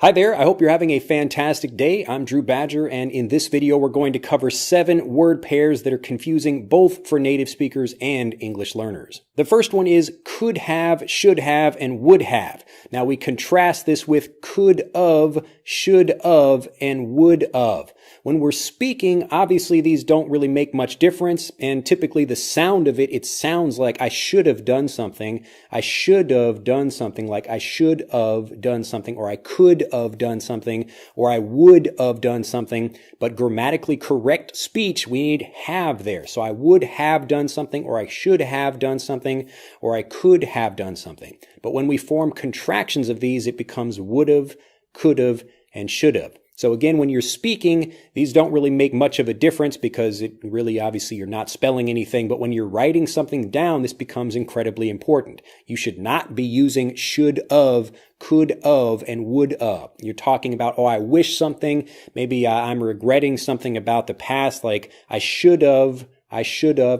Hi there, I hope you're having a fantastic day. I'm Drew Badger, and in this video we're going to cover 7 word pairs that are confusing both for native speakers and English learners. The first one is could have, should have, and would have. Now we contrast this with could of, should of, and would of. When we're speaking, obviously these don't really make much difference, and typically the sound of it sounds like I should have done something. I should have done something, like I should have done something, or I could have done something, or I would have done something. But grammatically correct speech, we need have there. So I would have done something, or I should have done something, or I could have done something. But when we form contractions of these, it becomes would have, could have, and should have. So again, when you're speaking, these don't really make much of a difference because it really, obviously, you're not spelling anything. But when you're writing something down, this becomes incredibly important. You should not be using should of, could of, and would of. You're talking about, oh, I wish something. Maybe I'm regretting something about the past, like I should have,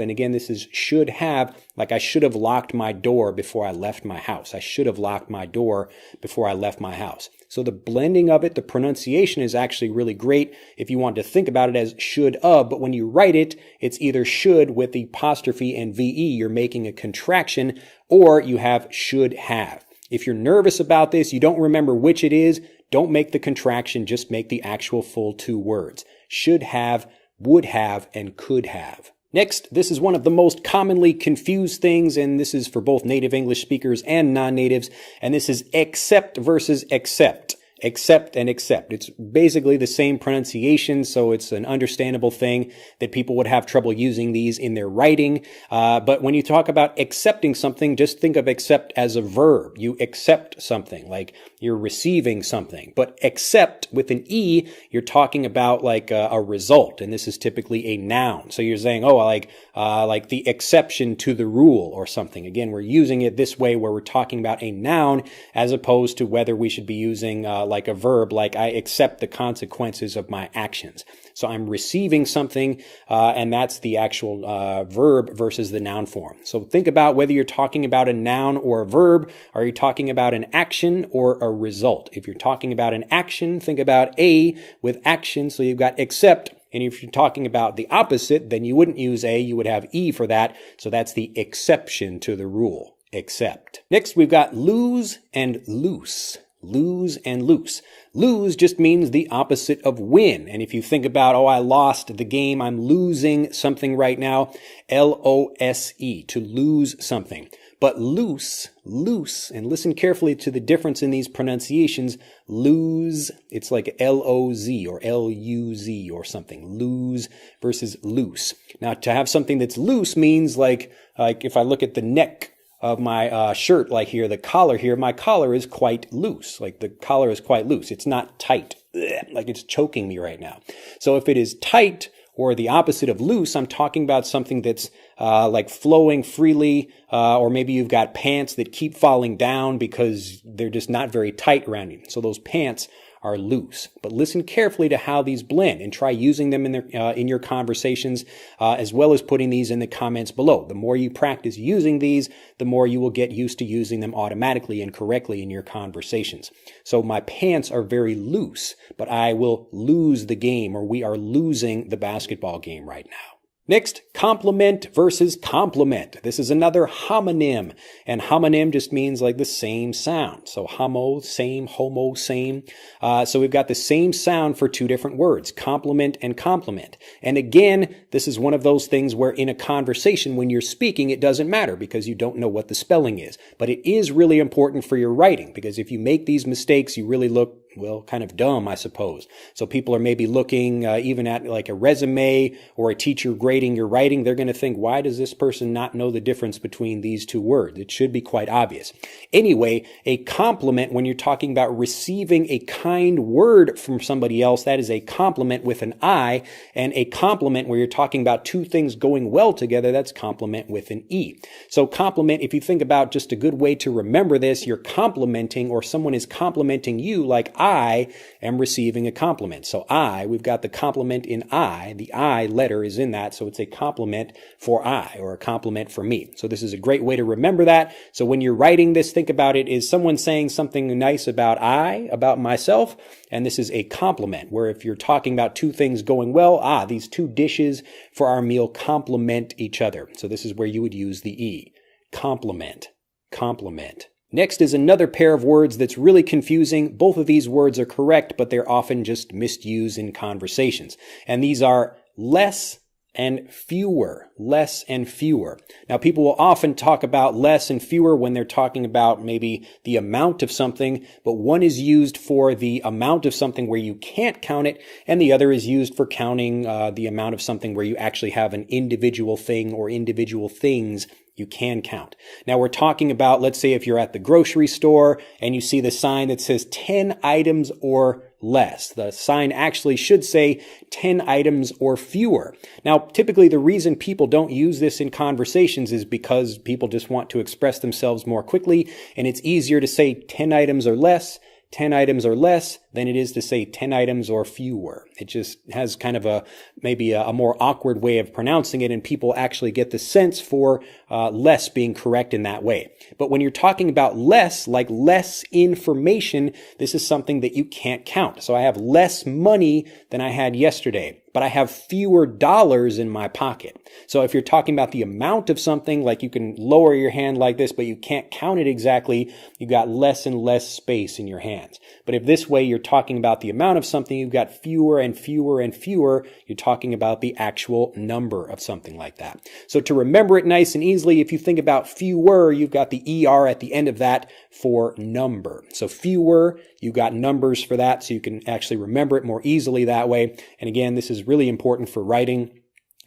and again, this is should have, like I should have locked my door before I left my house. I should have locked my door before I left my house. So the blending of it, the pronunciation is actually really great if you want to think about it as should of, but when you write it, it's either should with the apostrophe and VE, you're making a contraction, or you have should have. If you're nervous about this, you don't remember which it is, don't make the contraction, just make the actual full 2 words. Should have, would have, and could have. Next, this is one of the most commonly confused things, and this is for both native English speakers and non-natives, and this is accept versus accept. Accept and accept. It's basically the same pronunciation, so it's an understandable thing that people would have trouble using these in their writing. But when you talk about accepting something, just think of accept as a verb. You accept something, like you're receiving something. But accept with an E, you're talking about like a result, and this is typically a noun. So you're saying, oh, like the exception to the rule or something. Again, we're using it this way where we're talking about a noun as opposed to whether we should be using like a verb, like I accept the consequences of my actions. So I'm receiving something, and that's the actual verb versus the noun form. So think about whether you're talking about a noun or a verb. Are you talking about an action or a result? If you're talking about an action, think about a with action. So you've got accept. And if you're talking about the opposite, then you wouldn't use a, you would have e for that. So that's the exception to the rule. Accept. Next, we've got lose and loose. Lose and loose. Lose just means the opposite of win. And if you think about, oh, I lost the game, I'm losing something right now, L-O-S-E, to lose something. But loose, and listen carefully to the difference in these pronunciations. Lose, it's like L-O-Z or L-U-Z or something. Lose versus loose. Now, to have something that's loose means like if I look at the neck of my shirt, like here, the collar here, my collar is quite loose. Like the collar is quite loose. It's not tight. Like it's choking me right now. So if it is tight or the opposite of loose, I'm talking about something that's like flowing freely, or maybe you've got pants that keep falling down because they're just not very tight around you. So those pants are loose. But listen carefully to how these blend and try using them in your conversations, as well as putting these in the comments below. The more you practice using these, the more you will get used to using them automatically and correctly in your conversations. So my pants are very loose, but I will lose the game, or we are losing the basketball game right now. Next, complement versus complement. This is another homonym, and homonym just means like the same sound. So homo, same, homo, same. So we've got the same sound for 2 different words, complement and complement. And again, this is one of those things where in a conversation, when you're speaking, it doesn't matter because you don't know what the spelling is. But it is really important for your writing, because if you make these mistakes, you really look, well, kind of dumb, I suppose. So people are maybe looking even at like a resume or a teacher grading your writing. They're going to think, why does this person not know the difference between these 2 words? It should be quite obvious. Anyway, a compliment, when you're talking about receiving a kind word from somebody else, that is a compliment with an I, and a compliment where you're talking about 2 things going well together, that's compliment with an E. So compliment, if you think about just a good way to remember this, you're complimenting, or someone is complimenting you, like I am receiving a compliment. So we've got the compliment in I. The I letter is in that, so it's a compliment for I, or a compliment for me. So this is a great way to remember that. So when you're writing this, think about it. Is someone saying something nice about about myself? And this is a compliment, where if you're talking about two things going well, these two dishes for our meal complement each other. So this is where you would use the E. Compliment. Compliment. Next is another pair of words that's really confusing. Both of these words are correct, but they're often just misused in conversations. And these are less and fewer. Less and fewer. Now, people will often talk about less and fewer when they're talking about maybe the amount of something, but one is used for the amount of something where you can't count it, and the other is used for counting the amount of something where you actually have an individual thing or individual things you can count. Now we're talking about, let's say if you're at the grocery store and you see the sign that says 10 items or less. The sign actually should say 10 items or fewer. Now, typically the reason people don't use this in conversations is because people just want to express themselves more quickly, and it's easier to say 10 items or less, 10 items or less, than it is to say 10 items or fewer. It just has kind of maybe a more awkward way of pronouncing it, and people actually get the sense for less being correct in that way. But when you're talking about less, like less information, this is something that you can't count. So I have less money than I had yesterday, but I have fewer dollars in my pocket. So if you're talking about the amount of something, like you can lower your hand like this, but you can't count it exactly, you got less and less space in your hands. But if this way you're talking about the amount of something, you've got fewer and fewer and fewer, you're talking about the actual number of something like that. So to remember it nice and easily, if you think about fewer, you've got the ER at the end of that for number. So fewer, you got numbers for that, so you can actually remember it more easily that way. And again, this is really important for writing,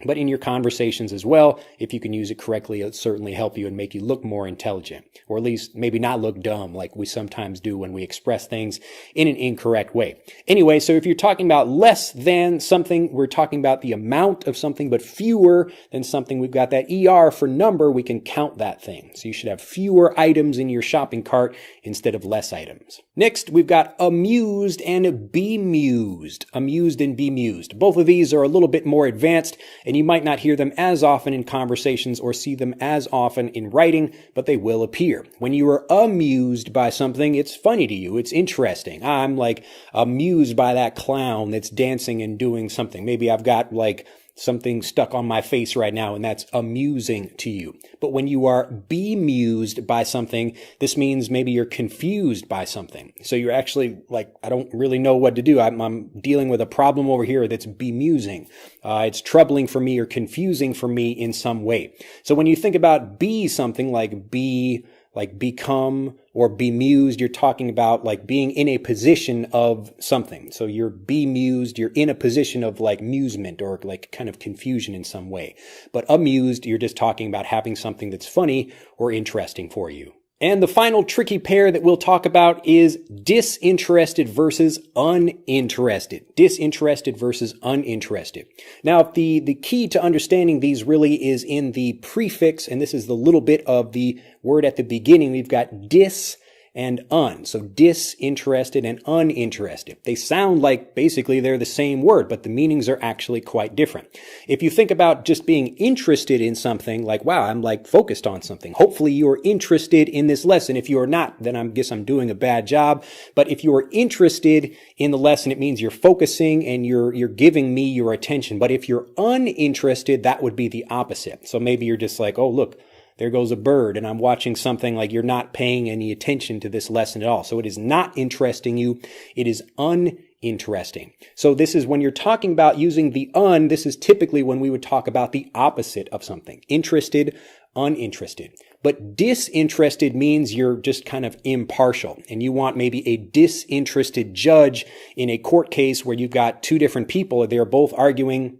but in your conversations as well. If you can use it correctly, it'll certainly help you and make you look more intelligent, or at least maybe not look dumb like we sometimes do when we express things in an incorrect way. Anyway, so if you're talking about less than something, we're talking about the amount of something, but fewer than something, we've got that ER for number, we can count that thing. So you should have fewer items in your shopping cart instead of less items. Next, we've got amused and bemused. Amused and bemused. Both of these are a little bit more advanced, and you might not hear them as often in conversations or see them as often in writing, but they will appear. When you are amused by something, it's funny to you. It's interesting. I'm like amused by that clown that's dancing and doing something. Maybe I've got like something stuck on my face right now, and that's amusing to you. But when you are bemused by something, this means maybe you're confused by something. So you're actually like, I don't really know what to do. I'm dealing with a problem over here that's bemusing. It's troubling for me or confusing for me in some way. So when you think about be something, like be, like become, or bemused, you're talking about like being in a position of something. So you're bemused, you're in a position of like amusement or like kind of confusion in some way. But amused, you're just talking about having something that's funny or interesting for you. And the final tricky pair that we'll talk about is disinterested versus uninterested. Disinterested versus uninterested. Now, the key to understanding these really is in the prefix, and this is the little bit of the word at the beginning. We've got dis and un. So disinterested and uninterested. They sound like basically they're the same word, but the meanings are actually quite different. If you think about just being interested in something, like, wow, I'm like focused on something. Hopefully you're interested in this lesson. If you are not, then I guess I'm doing a bad job. But if you are interested in the lesson, it means you're focusing and you're giving me your attention. But if you're uninterested, that would be the opposite. So maybe you're just like, oh, look, there goes a bird, and I'm watching something, like you're not paying any attention to this lesson at all. So it is not interesting you. It is uninteresting. So this is when you're talking about using the un, this is typically when we would talk about the opposite of something. Interested, uninterested. But disinterested means you're just kind of impartial, and you want maybe a disinterested judge in a court case where you've got two different people. They're both arguing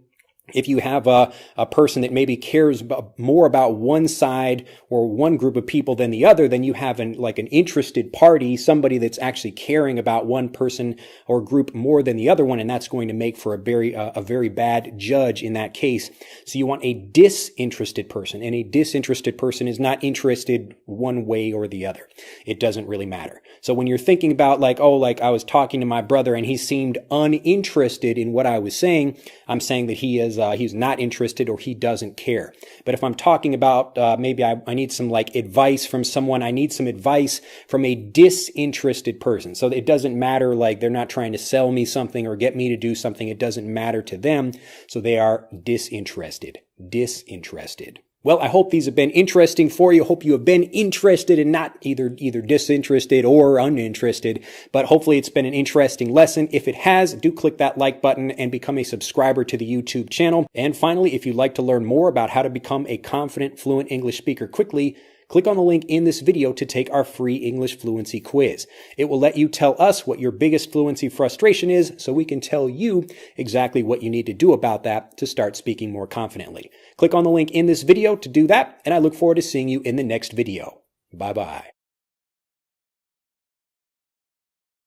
If you have a person that maybe cares more about one side or one group of people than the other, then you have an interested party, somebody that's actually caring about one person or group more than the other one, and that's going to make for a very bad judge in that case. So you want a disinterested person, and a disinterested person is not interested one way or the other. It doesn't really matter. So when you're thinking about like I was talking to my brother and he seemed uninterested in what I was saying, I'm saying that he's not interested or he doesn't care. But if I'm talking about maybe I need some like advice from someone, I need some advice from a disinterested person. So it doesn't matter, like they're not trying to sell me something or get me to do something. It doesn't matter to them. So they are disinterested. Disinterested. Well, I hope these have been interesting for you. Hope you have been interested and not either disinterested or uninterested, but hopefully it's been an interesting lesson. If it has, do click that like button and become a subscriber to the YouTube channel. And finally, if you'd like to learn more about how to become a confident, fluent English speaker quickly, click on the link in this video to take our free English fluency quiz. It will let you tell us what your biggest fluency frustration is, so we can tell you exactly what you need to do about that to start speaking more confidently. Click on the link in this video to do that, and I look forward to seeing you in the next video. Bye-bye.